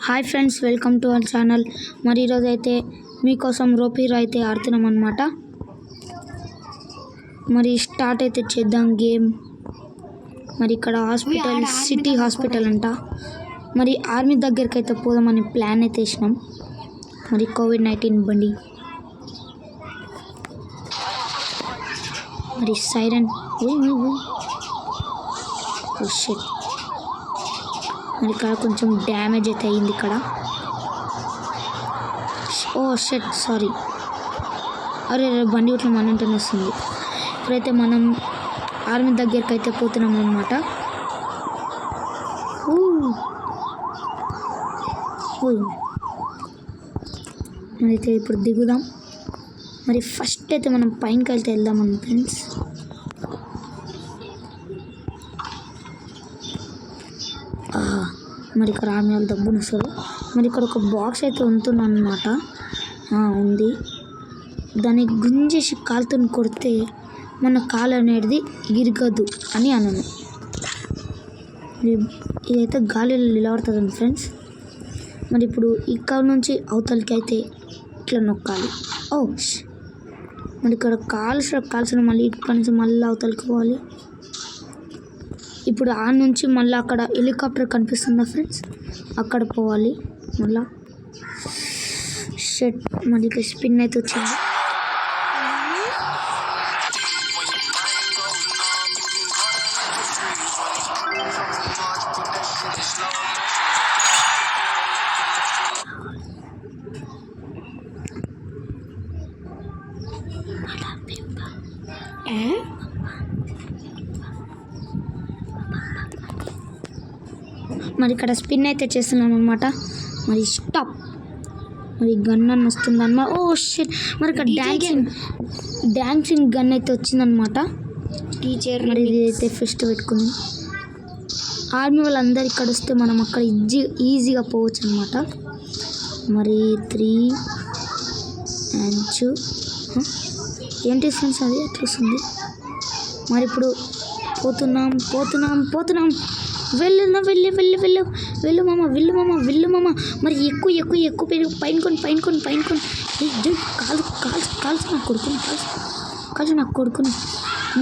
Hi friends, welcome to our channel. మరి ఈరోజు అయితే మీకోసం రోప్ హీరో అయితే ఆడుతున్నాం అన్నమాట. మరి స్టార్ట్ అయితే చేద్దాం గేమ్. మరి ఇక్కడ హాస్పిటల్, సిటీ హాస్పిటల్ అంట. మరి ఆర్మీ దగ్గరికి అయితే పోదామని ప్లాన్ అయితే వేసినాం. మరి కోవిడ్-19 బండి, మరి సైరన్. షిట్, మరి ఇక్కడ కొంచెం డ్యామేజ్ అయితే అయ్యింది ఇక్కడ. Oh shit, sorry. అరే బండి ఇట్లా మన వెంటనే వస్తుంది. ఇప్పుడైతే మనం ఆర్మీ దగ్గరికి అయితే పోతున్నాం అన్నమాట. మరి అయితే ఇప్పుడు దిగుదాం. మరి ఫస్ట్ అయితే మనం పైనకి వెళ్తే వెళ్దామని ఫ్రెండ్స్. మరి ఇక్కడ ఆర్మీ వాళ్ళు దబ్బుని వస్తారు. మరి ఇక్కడ ఒక బాక్స్ అయితే ఉంటున్నాను అన్నమాట. ఉంది. దాన్ని గుంజేసి కాలుతో కొడితే మన కాలు అనేది ఇరగదు అని అన్నాను. ఇదైతే గాలిలో నిలబడుతుంది ఫ్రెండ్స్. మరి ఇప్పుడు ఇక్కడ నుంచి అవతలకి అయితే ఇట్లా నొక్కాలి. మరి ఇక్కడ కాల్సిన మళ్ళీ ఇక్కడ నుంచి మళ్ళీ అవతలకి పోవాలి. ఇప్పుడు ఆ నుంచి మళ్ళీ అక్కడ హెలికాప్టర్ కనిపిస్తుందా ఫ్రెండ్స్, అక్కడ పోవాలి మళ్ళా. షెట్, మళ్ళీ స్పిన్ అయితే వచ్చింది. మరి ఇక్కడ స్పిన్ అయితే చేస్తున్నాం అనమాట. మరి స్టాప్. మరి గన్ అని వస్తుందన్నమాట. ఓ షిట్, మరి ఇక్కడ డాన్సింగ్ గన్ అయితే వచ్చిందనమాట. టీచర్ మరి ఇది అయితే ఫెస్ట్ పెట్టుకుంది. ఆర్మీ వాళ్ళందరూ ఇక్కడ వస్తే మనం అక్కడ ఈజీగా పోవచ్చు అనమాట. మరి 3 and 2 ఏంటి ఫ్రెండ్స్, అది ఎట్లా వస్తుంది. మరి ఇప్పుడు పోతున్నాం. వెళ్ళు మామ. మరి ఎక్కువ పైనకొని కాల్చు నాకు కొడుకుని.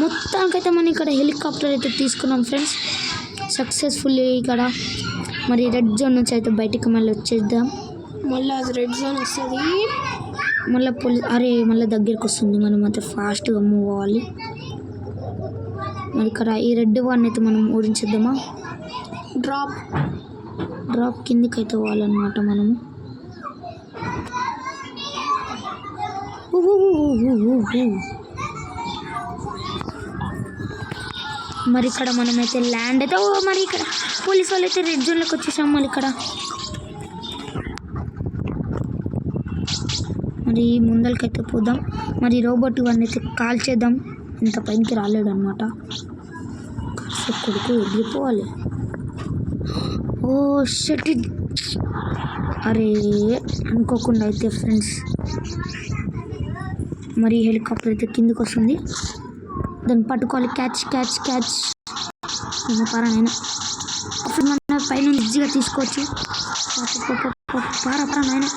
మొత్తానికైతే మనం ఇక్కడ హెలికాప్టర్ అయితే తీసుకున్నాం ఫ్రెండ్స్ సక్సెస్ఫుల్లీ ఇక్కడ. మరి రెడ్ జోన్ నుంచి అయితే బయటికి మళ్ళీ వచ్చేద్దాం. మళ్ళీ అది రెడ్ జోన్ వస్తుంది. మళ్ళీ దగ్గరికి వస్తుంది. మనం అయితే ఫాస్ట్గా మూవ్ అవ్వాలి. మరి ఇక్కడ ఈ రెడ్ వన్ అయితే మనం ఓడించేద్దామా. డ్రాప్ కిందికి అయితే పోవాలన్నమాట మనము. మరి ఇక్కడ మనమైతే ల్యాండ్ అయితే మరి ఇక్కడ పోలీస్ వాళ్ళు అయితే రెడ్ జోన్లోకి వచ్చేసాం. మళ్ళీ ఇక్కడ మరి ముందరికైతే పోదాం. మరి రోబోట్ ఇవన్నీ అయితే కాల్ చేద్దాం. ఇంత పైకి రాలేడు అనమాట. కొడుకు ఎగిరిపోవాలి. ఓ షట్, అరే అనుకోకుండా అయితే ఫ్రెండ్స్. మరి హెలికాప్టర్ అయితే కిందకి వస్తుంది. దాన్ని పట్టుకోవాలి. క్యాచ్ పారానైనా అప్పుడు మన పైన ఈజీగా తీసుకోవచ్చు. పారానైనా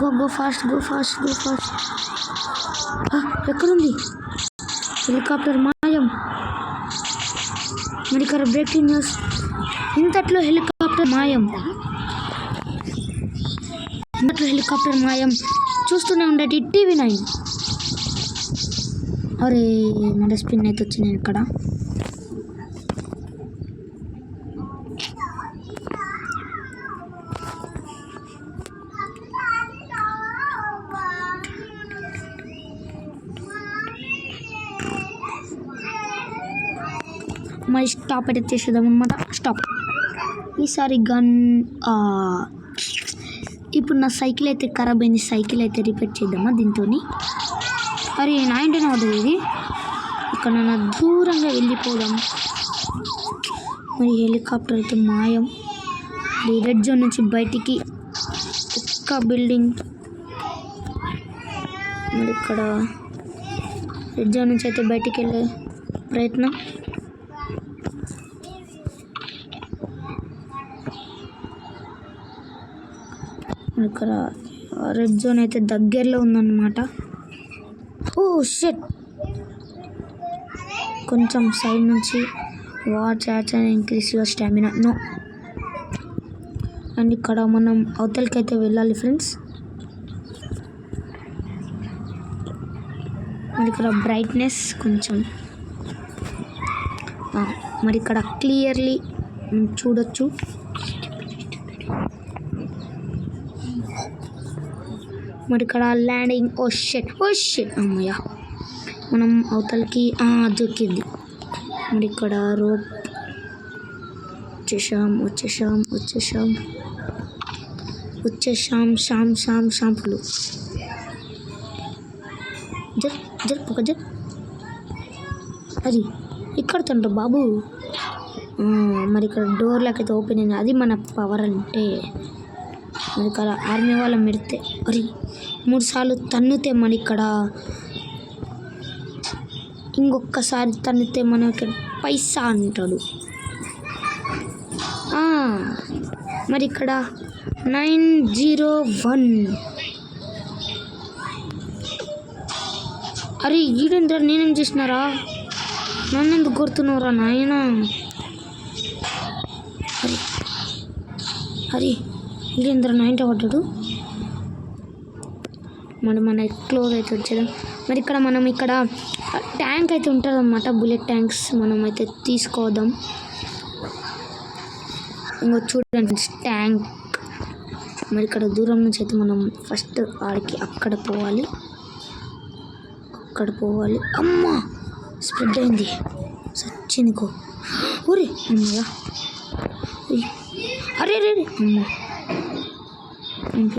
గో ఫాస్ట్. ఎక్కడుంది హెలికాప్టర్? మాయం. మరి ఇక్కడ బ్రేకింగ్ న్యూస్, ఇంతట్లో హెలికాప్టర్ మాయం. చూస్తూనే ఉండేది TV9. అరే మన స్పిన్ అయితే వచ్చింది ఇక్కడ. మరి స్టాప్ అయితే చేసేద్దాం అనమాట. స్టాప్. ఈసారి గన్. ఇప్పుడు నా సైకిల్ అయితే ఖరాబ్ అయింది. సైకిల్ అయితే రిపేర్ చేద్దామా దీంతో. అరే నా ఇంటనే అవుతుంది ఇది. ఇక్కడ నా దూరంగా వెళ్ళిపోదాం. మరి హెలికాప్టర్ అయితే మాయం. రెడ్ జోన్ నుంచి బయటికి ఒక్క బిల్డింగ్. మరి ఇక్కడ రెడ్ జోన్ నుంచి అయితే బయటికి వెళ్ళే ప్రయత్నం. ఇక్కడ రెడ్ జోన్ అయితే దగ్గరలో ఉందన్నమాట. ఓ షెట్, కొంచెం సైడ్ నుంచి watch yacht and increase your stamina. No. And ఇక్కడ మనం అవతలకి అయితే వెళ్ళాలి ఫ్రెండ్స్. మరి ఇక్కడ బ్రైట్నెస్ కొంచెం మరి ఇక్కడ క్లియర్లీ చూడొచ్చు. మరి ఇక్కడ ల్యాండింగ్. ఓ షెట్ అమ్మయ్య, మనం అవతలకి దొరికింది. మరి ఇక్కడ రోప్. వచ్చేసాం షాంపులు. జర్ అది ఇక్కడ తండ్రి బాబు. మరి ఇక్కడ డోర్లకి అయితే ఓపెన్ అయింది. అది మన పవర్ అంటే. మరి ఇక్కడ ఆర్మీ వాళ్ళ మెడితే 3 సార్లు తన్నుతే మన ఇక్కడ ఇంకొకసారి తన్నితే మనం ఇక్కడ పైసా అంటాడు. మరి ఇక్కడ 901. అరే ఈడేంద్ర, నేనేం చేసినారా? నన్ను ఎందుకు కొడుతున్నావురా నాయన? అరే ఈడేంద్ర 90 పడ్డాడు. మరి మన క్లోజ్ అయితే వచ్చేద్దాం. మరి ఇక్కడ మనం ఇక్కడ ట్యాంక్ అయితే ఉంటుంది అన్నమాట, బుల్లెట్ ట్యాంక్స్. మనం అయితే తీసుకోదాం. ఇంకో చూడండి ట్యాంక్. మరి ఇక్కడ దూరం నుంచి అయితే మనం ఫస్ట్ అక్కడ పోవాలి. అమ్మా, స్ప్రెడ్ అయింది, సచ్చినికో. ఊరే అమ్మయ్యా. అరే అమ్మా,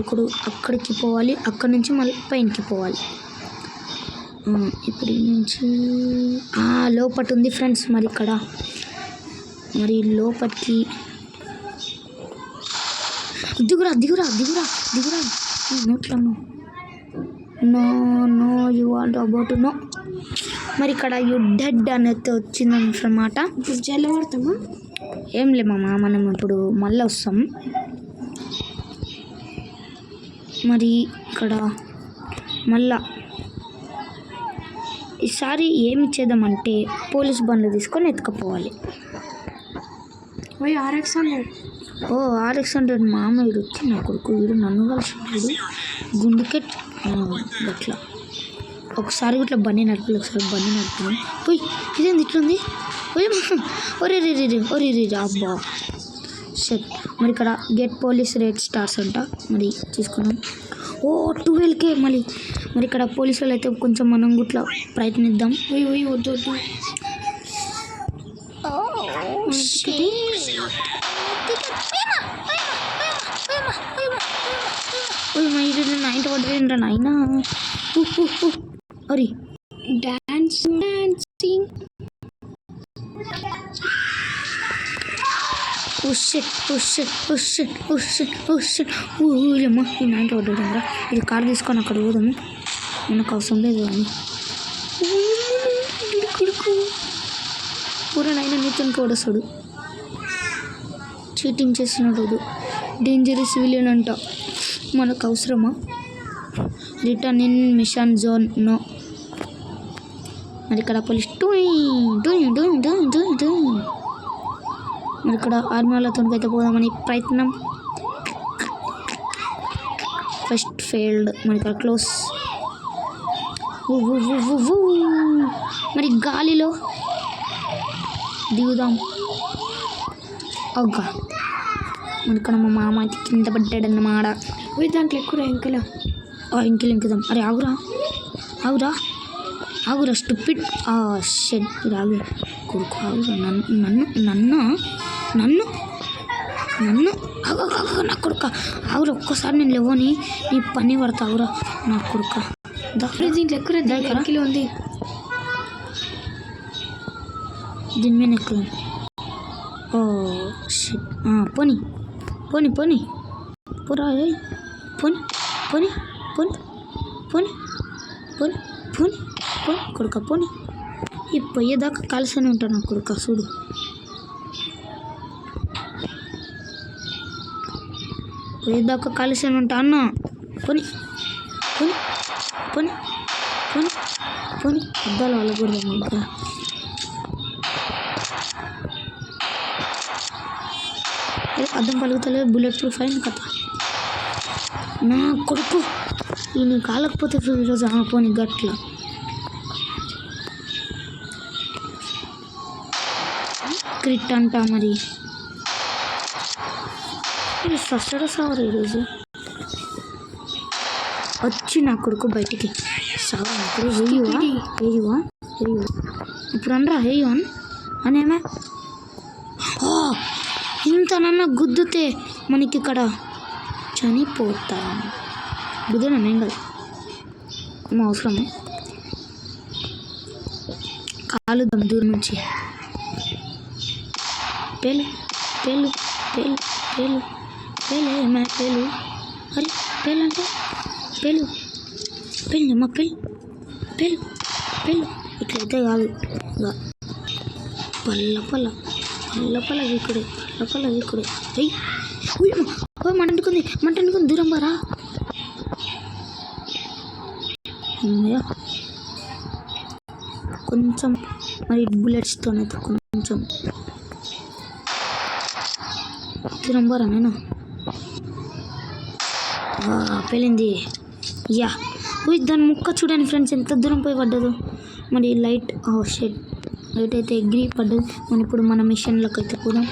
ఇప్పుడు అక్కడికి పోవాలి. అక్కడి నుంచి మళ్ళీ పైనకి పోవాలి. ఇప్పుడు నుంచి లోపట ఉంది ఫ్రెండ్స్. మరి ఇక్కడ లోపలికి దిగురా నోట్లను. No you want about no. మరి ఇక్కడ యూ డెడ్ అనేది వచ్చిందన్నమాట. ఇప్పుడు జైల్లో పడతామా? ఏం లే మామ, మనం ఇప్పుడు మళ్ళీ వస్తాం. మరి ఇక్కడ మళ్ళా ఈసారి ఏమి చేద్దామంటే పోలీస్ బండ్లు తీసుకొని ఎత్తుకపోవాలి. RX-100 మామయ్యుడు వచ్చి నా కొడుకు వీడు నన్ను కలిసినాడు గుండెకే గట్లా. ఒకసారి ఇట్లా బండి నడిపి పోయి ఇదేంది ఇట్లుంది. ఒరే అబ్బా షెట్. మరి ఇక్కడ గెట్ పోలీస్ రేట్ స్టార్స్ అంట. మరి తీసుకున్నాం. 12K. మరి ఇక్కడ పోలీసు వాళ్ళు అయితే కొంచెం మనం గుట్లా ప్రయత్నిద్దాం. వద్దు. నాయనా అరే డాన్సింగ్. ఊరమ్మా, ఈ 90 పడ్డాడు. ఇది కార్ తీసుకొని అక్కడ పోదాము, మనకు అవసరం లేదు అని. పూరనైనా నీతోని కూడా చీటింగ్ చేస్తున్నాడు. డేంజరస్ విలియన్ అంట. మనకు అవసరమా? Return in mission zone. No. మరి ఇక్కడ పోలీస్ మరి ఇక్కడ ఆర్మీ వాళ్ళతో అయితే పోదామని ప్రయత్నం. First failed. మరి ఇక్కడ క్లోజ్. మరి గాలిలో దిగుదాం. అగ్గా మరి ఇక్కడ మా మామ అయితే కింద పడ్డాడన్నమాట. దాంట్లో ఎక్కువ ఇంకెలు ఇంకుదాం. అరే ఆగురా స్టూపిడ్. షెడ్ రాగు కొడుకు. ఆగురా నన్ను నా కొడుక. ఆగురా ఒక్కసారి నేను లేవని నీ పని పడతావురా నా కొడుక. దీంట్లో ఎక్కువ ఉంది. దీని మీద ఎక్కువ. షెడ్. పోనీ పోరా. పోనీ కొడుక. పోనీ ఈ పొయ్యేదాకా కలిసనే ఉంటాను నా కొడుక. చూడు ఏదాకా కలిసి ఉంటా అన్న. పోని పోని పోని పోని పోని అద్దాలు వాళ్ళకూడదు ఇంకా. అద్దం పలుకుతలేదు, బుల్లెట్ ప్రూఫ్ అయింది కదా నా కొడుకు. ఈయన కాలకపోతే ఈరోజు పోని గట్ల క్రిట్ అంట. మరి సస్టడ సావరు ఈరోజు వచ్చి నా కొడుకు బయటికి సావరు. ఇప్పుడు హేయువా ఇప్పుడు అనరా హేయు అనేమే. ఇంతనన్నా గుద్దుతే మనకి ఇక్కడ చనిపోతా. గుద్దునా ఏం కాదు, ఏమో అవసరము. కాలుద్దాం దూరం నుంచి. పేలు పేలు పేలు పేలు పేలు ఏమే పేలు. అరే పేలు అంటే పేలు పేలు అమ్మ పేలు పేలు పేలు. ఇట్లయితే కాదు, ఇంకా పల్ల పల్ల పల్ల పల్ల వీకుడే పల్ల పల్ల వీకుడే. అయ్యి మంటనుకుంది దూరం బారా. అమ్మయ్య కొంచెం మరి బుల్లెట్స్తోనైతే కొంచెం దూరం బారా నేను. పేలింది యా. దాని ముక్క చూడండి ఫ్రెండ్స్ ఎంత దూరం పోయి పడ్డదు. మరి లైట్ షెడ్ లైట్ అయితే ఎగ్రి పడ్డదు. మనం ఇప్పుడు మన మిషన్లోకి అయితే పోదాం.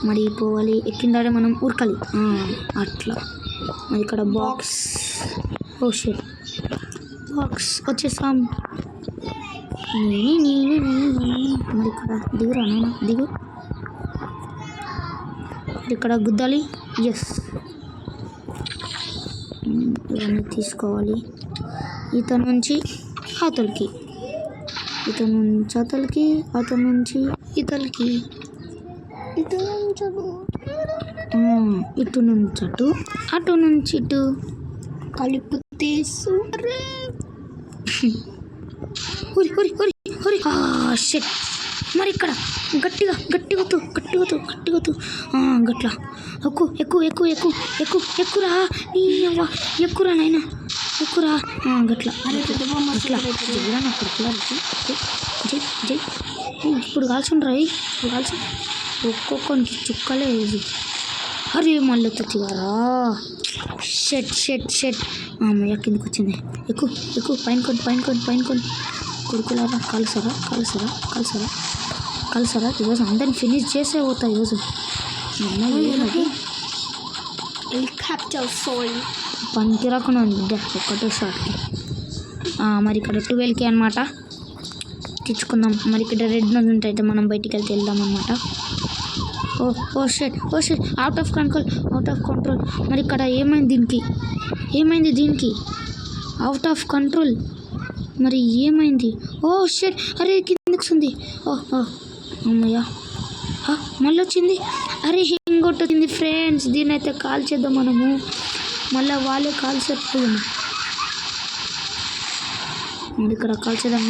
మరి పోవాలి, ఎక్కిందాడే మనం ఉరకాలి అట్లా. మరి ఇక్కడ బాక్స్ షెడ్ బాక్స్ వచ్చేసాం. మరి ఇక్కడ దిగురా నాయన దిగు. ఇక్కడ గుద్దాలి. ఎస్ ఇవన్నీ తీసుకోవాలి. ఇతను నుంచి అవతలకి, ఇతను నుంచి అవతలకి, అతను నుంచి ఇతలకి, ఇటు నుంచి అటు, అటు నుంచి ఇటు కలిపితే షెట్. మరి ఇక్కడ గట్టిగా గట్లా ఎక్కురా ఎక్కురా నాయన ఎక్కురా గట్లా జై జై. ఇప్పుడు కాల్చుండ్రా, ఇప్పుడు కాల్చు. ఒక్కొక్కరికి చుక్కలే ఇది. అరే మళ్ళీ తెచ్చిగారా. షెట్ అమ్మయ్య కిందకి వచ్చింది. ఎక్కువ పైన కొని కొడుకులారా. కాల్సరా ఈరోజు అందరిని ఫినిష్ చేసే పోతా ఈరోజు. పనికి రాకుండా ఉంది బిడ్డ ఒక్కటే షాట్కి. మరి ఇక్కడ 12K అనమాట తెచ్చుకుందాం. మరి ఇక్కడ రెడ్ నోజ్ ఉంటే మనం బయటికి వెళ్దాం అనమాట. ఓ షెట్ అవుట్ ఆఫ్ కంట్రోల్. మరి ఇక్కడ ఏమైంది దీనికి అవుట్ ఆఫ్ కంట్రోల్. మరి ఏమైంది? ఓ షెట్. అరే కిందకి ఉంది. అమ్మయ్య మళ్ళీ వచ్చింది. అరే ఇంకోటి వచ్చింది ఫ్రెండ్స్. దీన్ని అయితే కాల్ చేద్దాం మనము. మళ్ళీ వాళ్ళే కాల్ చేద్దాము. మరి ఇక్కడ కాల్ చేద్దాం.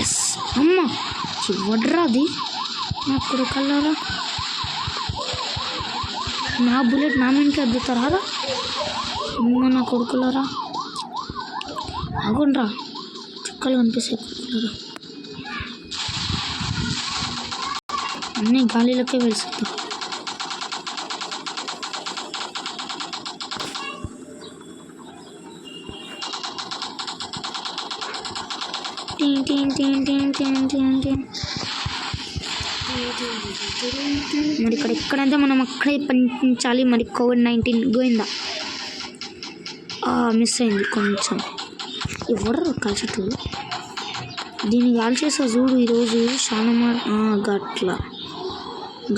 ఎస్ అమ్మ చివడ్రా అది నా కొడుకల్లారా. నా బుల్లెట్ నా మీదకి అద్దుతారా అమ్మ నా కొడుకులారా. ఆగుండ్రా చుక్కలు కనిపిస్తాయి కొడుకులారా. అన్నీ గాలిలోకే వెళ్తాయి. మరి ఇక్కడ ఎక్కడంటే మనం అక్కడే పంపించాలి. మరి COVID-19 గోయిందా మిస్ అయింది కొంచెం. ఎవరు కాల్చేట్లు దీన్ని కాల్చేసా చూడు ఈరోజు చాలా.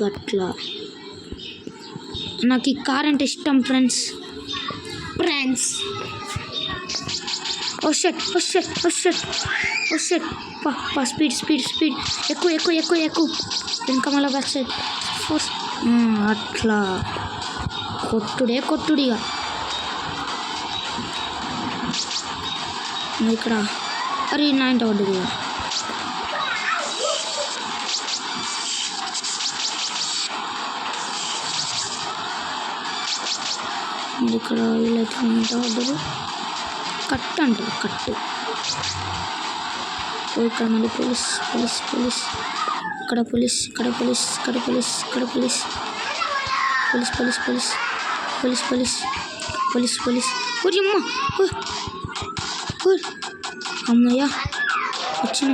గట్ల నాకు ఈ కార్ అంటే ఇష్టం ఫ్రెండ్స్. ఓ షెట్ స్పీడ్ ఎక్కువ ఇంకా మళ్ళీ బ్యాక్ సైడ్ ఫోర్స్ అట్లా కొట్టుడిగా. ఇక్కడ అరే నా ఇంట పడ్డది. మరి ఇక్కడ వీళ్ళైతే ఉంటారు కట్ అంటారు కట్టు. ఇక్కడ మళ్ళీ పోలీస్ పోలీస్ పోలీస్ ఇక్కడ పోలీస్ ఇక్కడ పోలీస్ ఇక్కడ పోలీస్ ఇక్కడ police police police police police police police police ఊరి అమ్మ అమ్మయ్యా వచ్చిన.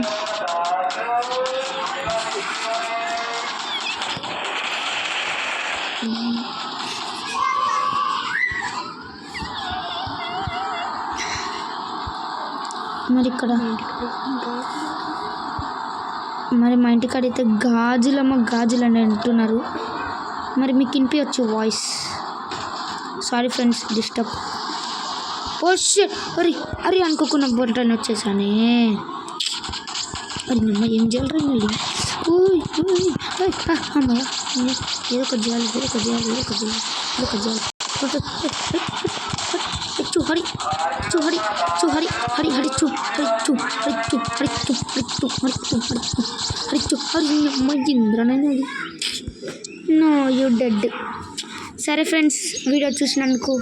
మరి ఇక్కడ మరి మా ఇంటికాడ అయితే గాజులు అని అంటున్నారు. మరి మీకు వినిపించచ్చు voice. Sorry friends disturb. Oh shit అరే అరే అనుకోకుండా బొంటని వచ్చేసానే. అరే అమ్మ ఏం చేయాలి మళ్ళీ. అమ్మయ్య ఏదో ఒక చేయాలి ఏదో ఒక చేయాలి ఏదో ఒక చేయాలి ఏదో ఒక చేయాలి. హరి చూ హరి చూ హరి హరి హరి చూ హరి చూ హరి చూ హరి చూ హరి చూ హరి చూ హరి చూ హరి చూ హరి అమ్మ ఇంద్రనది. No you dead. సరే ఫ్రెండ్స్ వీడియో చూసినందుకు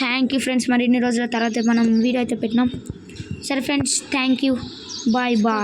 థ్యాంక్ యూ ఫ్రెండ్స్. మరి ఇన్ని రోజుల తర్వాత మనం వీడియో అయితే పెట్టినాం. సరే friends thank you bye bye.